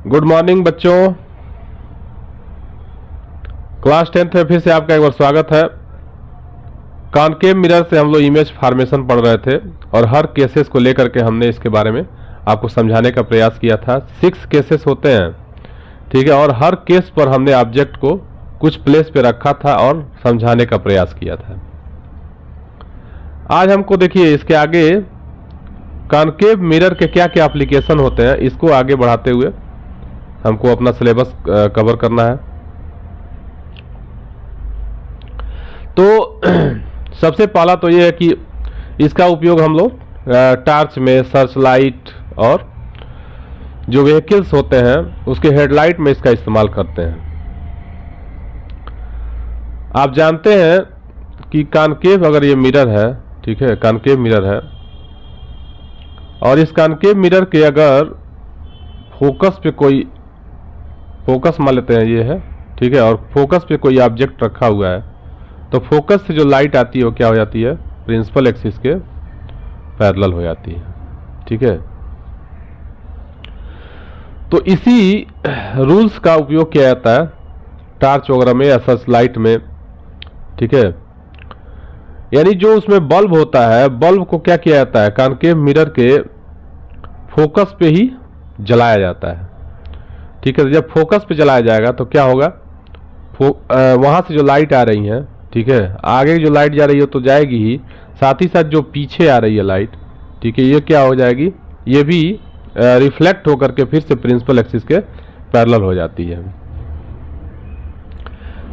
Good morning बच्चों। Class 10th में फिर से आपका एक बार स्वागत है। कॉनकेव मिरर से हम लोग इमेज फॉर्मेशन पढ़ रहे थे और हर केसेस को लेकर के हमने इसके बारे में आपको समझाने का प्रयास किया था। 6 केसेस होते हैं, ठीक है, और हर केस पर हमने ऑब्जेक्ट को कुछ प्लेस पे रखा था और समझाने का प्रयास किया था। आज हमको देखिए इसके आगे कॉनकेव मिरर के क्या क्या एप्लीकेशन होते हैं, इसको आगे बढ़ाते हुए हमको अपना सिलेबस कवर करना है। तो सबसे पहला तो ये है कि इसका उपयोग हम लोग टार्च में, सर्च लाइट और जो व्हीकल्स होते हैं उसके हेडलाइट में इसका इस्तेमाल करते हैं। आप जानते हैं कि कॉनकेव अगर ये मिरर है, ठीक है, कॉनकेव मिरर है और इस कॉनकेव मिरर के अगर फोकस पे कोई फोकस मान लेते हैं ये है, ठीक है, और फोकस पे कोई ऑब्जेक्ट रखा हुआ है तो फोकस से जो लाइट आती है वो क्या हो जाती है, प्रिंसिपल एक्सिस के पैरेलल हो जाती है, ठीक है। तो इसी रूल्स का उपयोग किया जाता है टार्च वगैरह में या सर्च लाइट में, ठीक है। यानी जो उसमें बल्ब होता है, बल्ब को क्या किया जाता है, कॉनकेव मिरर के फोकस पे ही जलाया जाता है, ठीक है। जब फोकस पे जलाया जाएगा तो क्या होगा, वहां से जो लाइट आ रही है, ठीक है, आगे जो लाइट जा रही है तो जाएगी ही, साथ ही साथ जो पीछे आ रही है लाइट, ठीक है, ये क्या हो जाएगी, ये भी रिफ्लेक्ट होकर के फिर से प्रिंसिपल एक्सिस के पैरेलल हो जाती है।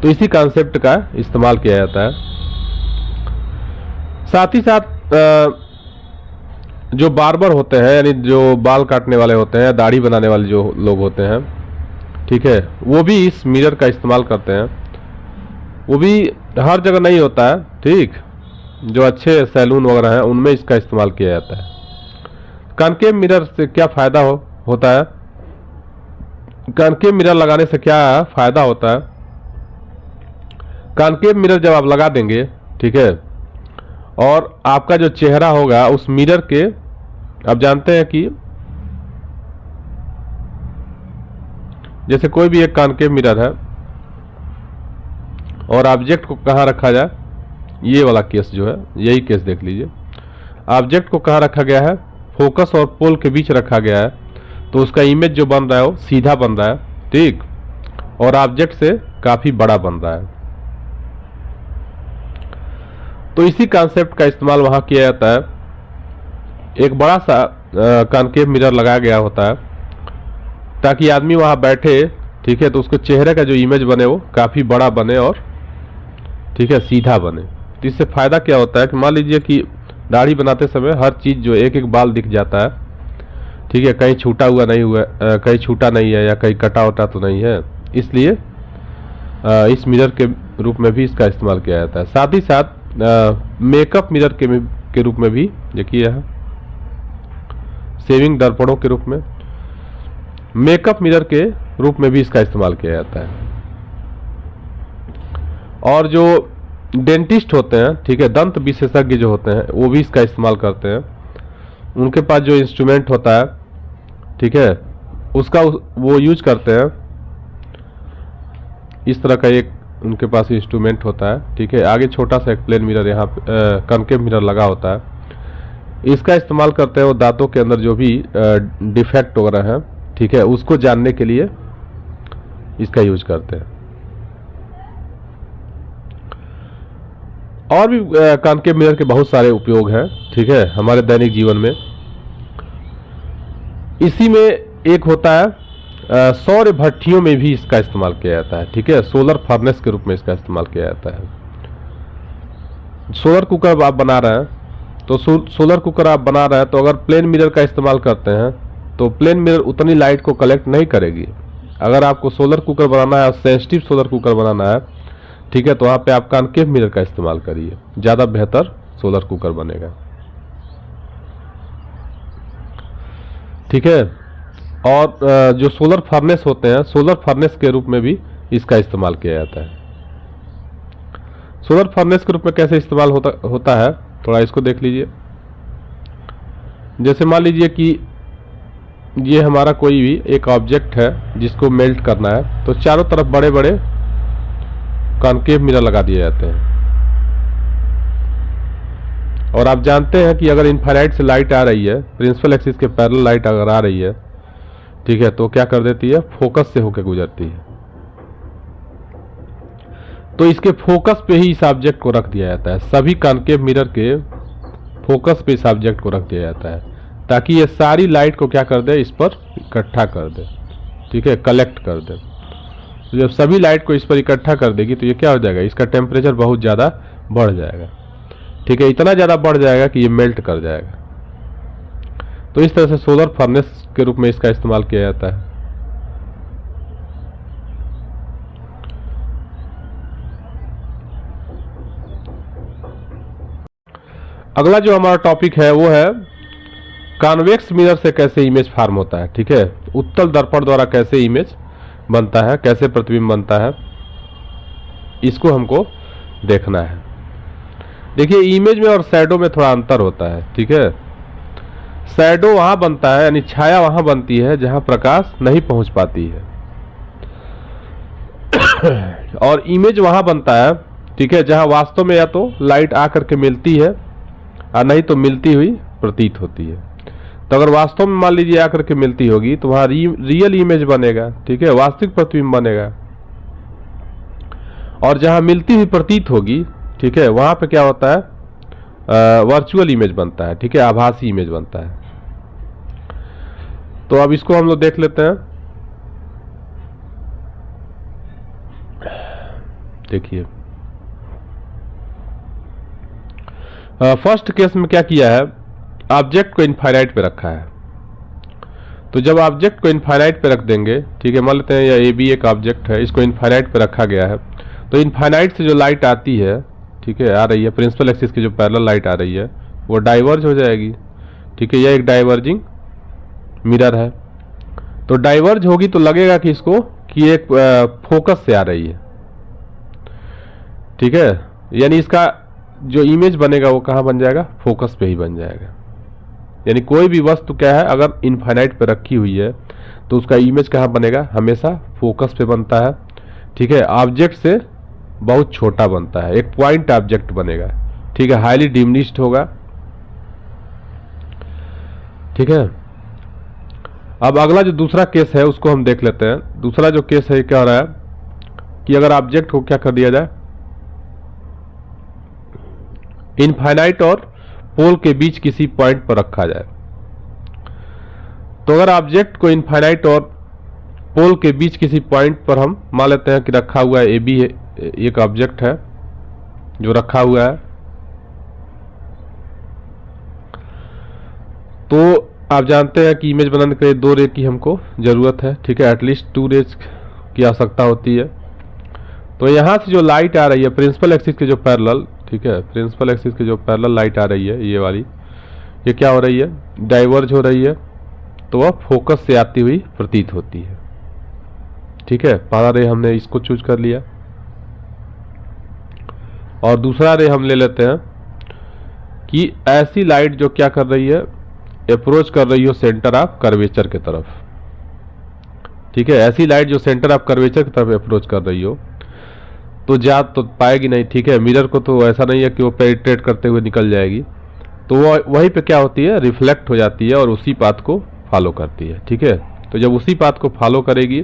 तो इसी कॉन्सेप्ट का इस्तेमाल किया जाता है। साथ ही साथ जो बार्बर होते हैं, यानी जो बाल काटने वाले होते हैं, दाढ़ी बनाने वाले जो लोग होते हैं, ठीक है, वो भी इस मिरर का इस्तेमाल करते हैं। वो भी हर जगह नहीं होता है, ठीक, जो अच्छे सैलून वगैरह हैं उनमें इसका इस्तेमाल किया जाता है। कॉनकेव मिरर से क्या फायदा होता है, कॉनकेव मिरर लगाने से क्या फायदा होता है, कॉनकेव मिरर जब आप लगा देंगे, ठीक है, और आपका जो चेहरा होगा उस मिरर के, आप जानते हैं कि जैसे कोई भी एक कॉनकेव मिरर है और ऑब्जेक्ट को कहाँ रखा जाए, ये वाला केस जो है, यही केस देख लीजिए। ऑब्जेक्ट को कहाँ रखा गया है, फोकस और पोल के बीच रखा गया है, तो उसका इमेज जो बन रहा है वो सीधा बन रहा है, ठीक, और ऑब्जेक्ट से काफी बड़ा बन रहा है। तो इसी कॉन्सेप्ट का इस्तेमाल वहां किया जाता है। एक बड़ा सा कॉनकेव मिरर लगाया गया होता है ताकि आदमी वहां बैठे, ठीक है, तो उसके चेहरे का जो इमेज बने वो काफी बड़ा बने और, ठीक है, सीधा बने। तो इससे फायदा क्या होता है कि मान लीजिए कि दाढ़ी बनाते समय हर चीज जो एक एक बाल दिख जाता है, ठीक है, कहीं छूटा हुआ नहीं हुआ, कहीं छूटा नहीं है या कहीं कटा वटा तो नहीं है, इसलिए इस मिरर के रूप में भी इसका इस्तेमाल किया जाता है। साथ ही साथ मेकअप मिरर के रूप में भी ये किया है, सेविंग दर्पणों के रूप में, मेकअप मिरर के रूप में भी इसका इस्तेमाल किया जाता है। और जो डेंटिस्ट होते हैं, ठीक है, दंत विशेषज्ञ जो होते हैं वो भी इसका इस्तेमाल करते हैं। उनके पास जो इंस्ट्रूमेंट होता है, ठीक है, उसका वो यूज करते हैं। इस तरह का एक उनके पास इंस्ट्रूमेंट होता है, ठीक है, आगे छोटा सा एक प्लेन मिरर यहाँ कॉनकेव मिरर लगा होता है। इसका इस्तेमाल करते हैं वो दांतों के अंदर जो भी डिफेक्ट वगैरह है, ठीक है, उसको जानने के लिए इसका यूज करते हैं। और भी कॉनकेव मिरर के बहुत सारे उपयोग हैं, ठीक है, हमारे दैनिक जीवन में। इसी में एक होता है सौर भट्टियों में भी इसका इस्तेमाल किया जाता है, ठीक है, सोलर फर्नेस के रूप में इसका इस्तेमाल किया जाता है। सोलर कुकर आप बना रहे हैं तो सोलर कुकर आप बना रहे हैं तो अगर प्लेन मिरर का इस्तेमाल करते हैं तो प्लेन मिरर उतनी लाइट को कलेक्ट नहीं करेगी। अगर आपको सोलर कुकर बनाना है, सेंसिटिव सोलर कुकर बनाना है, ठीक है, तो वहां पे आप कॉनकेव मिरर का इस्तेमाल करिए, ज्यादा बेहतर सोलर कुकर बनेगा, ठीक है। और जो सोलर फर्नेस होते हैं, सोलर फर्नेस के रूप में भी इसका इस्तेमाल किया जाता है। सोलर फर्नेस के रूप में कैसे इस्तेमाल होता है, थोड़ा इसको देख लीजिए। जैसे मान लीजिए कि ये हमारा कोई भी एक ऑब्जेक्ट है जिसको मेल्ट करना है, तो चारों तरफ बड़े बड़े कॉनकेव मिरर लगा दिए जाते हैं। और आप जानते हैं कि अगर इनफाइनाइट से लाइट आ रही है, प्रिंसिपल एक्सिस के पैरेलल लाइट अगर आ रही है, ठीक है, तो क्या कर देती है, फोकस से होकर गुजरती है। तो इसके फोकस पे ही इस ऑब्जेक्ट को रख दिया जाता है, सभी कॉनकेव मिरर के फोकस पे इस ऑब्जेक्ट को रख दिया जाता है, ताकि ये सारी लाइट को क्या कर दे, इस पर इकट्ठा कर दे, ठीक है, कलेक्ट कर दे। तो जब सभी लाइट को इस पर इकट्ठा कर देगी तो ये क्या हो जाएगा, इसका टेम्परेचर बहुत ज़्यादा बढ़ जाएगा, ठीक है, इतना ज़्यादा बढ़ जाएगा कि ये मेल्ट कर जाएगा। तो इस तरह से सोलर फर्नेस के रूप में इसका इस्तेमाल किया जाता है। अगला जो हमारा टॉपिक है वो है कॉन्वेक्स मिरर से कैसे इमेज फॉर्म होता है, ठीक है, उत्तल दर्पण द्वारा कैसे इमेज बनता है, कैसे प्रतिबिंब बनता है, इसको हमको देखना है। देखिए, इमेज में और शैडो में थोड़ा अंतर होता है, ठीक है। शैडो वहां बनता है, यानी छाया वहां बनती है जहां प्रकाश नहीं पहुंच पाती है, और इमेज वहां बनता है, ठीक है, जहां वास्तव में या तो लाइट आकर के मिलती है और नहीं तो मिलती हुई प्रतीत होती है। तो अगर वास्तव में मान लीजिए आकर के मिलती होगी तो वहां रियल इमेज बनेगा, ठीक है, वास्तविक प्रतिबिंब बनेगा। और जहां मिलती हुई प्रतीत होगी, ठीक है, वहां पे क्या होता है, वर्चुअल इमेज बनता है, ठीक है, आभासी इमेज बनता है। तो अब इसको हम लोग देख लेते हैं। देखिए, फर्स्ट केस में क्या किया है, ऑब्जेक्ट को इनफाइनाइट पे रखा है। तो जब ऑब्जेक्ट को इनफाइनाइट पे रख देंगे, ठीक है, मान लेते हैं यह ए बी एक ऑब्जेक्ट है, इसको इनफाइनाइट पे रखा गया है, तो इनफाइनाइट से जो लाइट आती है, ठीक है, आ रही है, प्रिंसिपल एक्सिस की जो पैरेलल लाइट आ रही है वो डाइवर्ज हो जाएगी, ठीक है, यह एक डाइवर्जिंग मिरर है। तो डाइवर्ज होगी तो लगेगा कि इसको कि एक फोकस से आ रही है, ठीक है, यानी इसका जो इमेज बनेगा वो कहाँ बन जाएगा, फोकस पे ही बन जाएगा। यानी कोई भी वस्तु क्या है, अगर इनफाइनाइट पे रखी हुई है तो उसका इमेज कहाँ बनेगा, हमेशा फोकस पे बनता है, ठीक है, ऑब्जेक्ट से बहुत छोटा बनता है, एक पॉइंट ऑब्जेक्ट बनेगा, ठीक है, हाईली डिमिनिश्ड होगा, ठीक है। अब अगला जो दूसरा केस है उसको हम देख लेते हैं। दूसरा जो केस है क्या हो रहा है कि अगर ऑब्जेक्ट को क्या कर दिया जाए, इनफाइनाइट और पोल के बीच किसी पॉइंट पर रखा जाए। तो अगर ऑब्जेक्ट को इनफाइनाइट और पोल के बीच किसी पॉइंट पर हम मान लेते हैं कि रखा हुआ है, ए बी एक ऑब्जेक्ट है जो रखा हुआ है, तो आप जानते हैं कि इमेज बनाने के लिए 2 रे की हमको जरूरत है, ठीक है, एटलीस्ट 2 रेज की आवश्यकता होती है। तो यहां से जो लाइट आ रही है प्रिंसिपल एक्सिस के जो पैरेलल, ठीक है, प्रिंसिपल एक्सिस की जो पैरेलल लाइट आ रही है, ये वाली, ये क्या हो रही है, डाइवर्ज हो रही है, तो वह फोकस से आती हुई प्रतीत होती है, ठीक है। पहला रे हमने इसको चूज कर लिया, और दूसरा रे हम ले लेते हैं कि ऐसी लाइट जो क्या कर रही है, अप्रोच कर रही हो सेंटर ऑफ कर्वेचर की तरफ, ठीक है, ऐसी लाइट जो सेंटर ऑफ कर्वेचर की तरफ अप्रोच कर रही हो तो जा तो पाएगी नहीं, ठीक है, मिरर को तो ऐसा नहीं है कि वो पेनिट्रेट करते हुए निकल जाएगी, तो वो वहीं पे क्या होती है, रिफ्लेक्ट हो जाती है और उसी पाथ को फॉलो करती है, ठीक है। तो जब उसी पाथ को फॉलो करेगी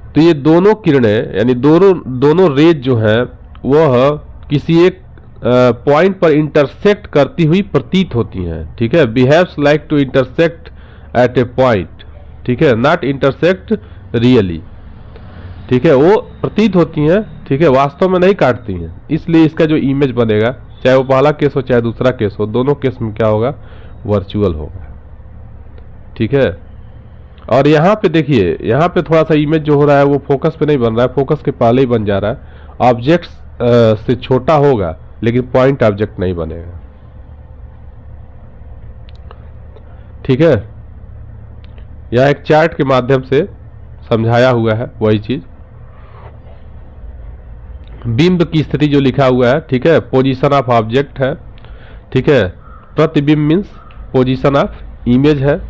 तो ये दोनों किरणें, यानी दोनों रेज जो है वह किसी एक पॉइंट पर इंटरसेक्ट करती हुई प्रतीत होती हैं, ठीक है, behaves like to intersect at a point, ठीक है, नॉट इंटरसेक्ट रियली, ठीक है, वो प्रतीत होती हैं, ठीक है, वास्तव में नहीं काटती हैं। इसलिए इसका जो इमेज बनेगा, चाहे वो पहला केस हो चाहे दूसरा केस हो, दोनों केस में क्या होगा, वर्चुअल होगा, ठीक है। और यहाँ पे देखिए, यहाँ पे थोड़ा सा इमेज जो हो रहा है वो फोकस पे नहीं बन रहा है, फोकस के पहले ही बन जा रहा है, ऑब्जेक्ट से छोटा होगा लेकिन पॉइंट ऑब्जेक्ट नहीं बनेगा, ठीक है। यह एक चार्ट के माध्यम से समझाया हुआ है वही चीज, बिंब की स्थिति जो लिखा हुआ है, ठीक है, पोजीशन ऑफ ऑब्जेक्ट है, ठीक है, प्रतिबिंब मीन्स पोजीशन ऑफ इमेज है,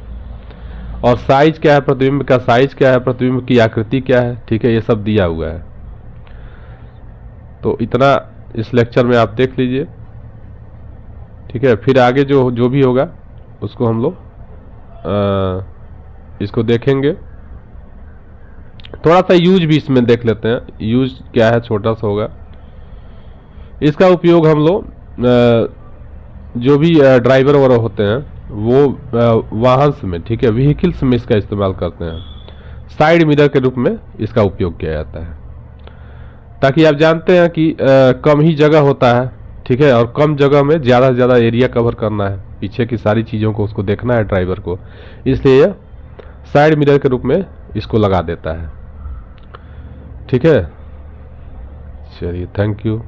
और साइज क्या है, प्रतिबिंब का साइज क्या है, प्रतिबिंब की आकृति क्या है, ठीक है, ये सब दिया हुआ है। तो इतना इस लेक्चर में आप देख लीजिए, ठीक है। फिर आगे जो जो भी होगा उसको हम लोग इसको देखेंगे। थोड़ा सा यूज भी इसमें देख लेते हैं, यूज क्या है, छोटा सा होगा। इसका उपयोग हम लोग जो भी ड्राइवर वगैरह होते हैं वो वाहन में, ठीक है, व्हीकल्स में इसका इस्तेमाल करते हैं। साइड मिरर के रूप में इसका उपयोग किया जाता है, ताकि आप जानते हैं कि कम ही जगह होता है, ठीक है, और कम जगह में ज़्यादा से ज़्यादा एरिया कवर करना है, पीछे की सारी चीज़ों को उसको देखना है ड्राइवर को, इसलिए यह साइड मिरर के रूप में इसको लगा देता है, ठीक है। चलिए, थैंक यू।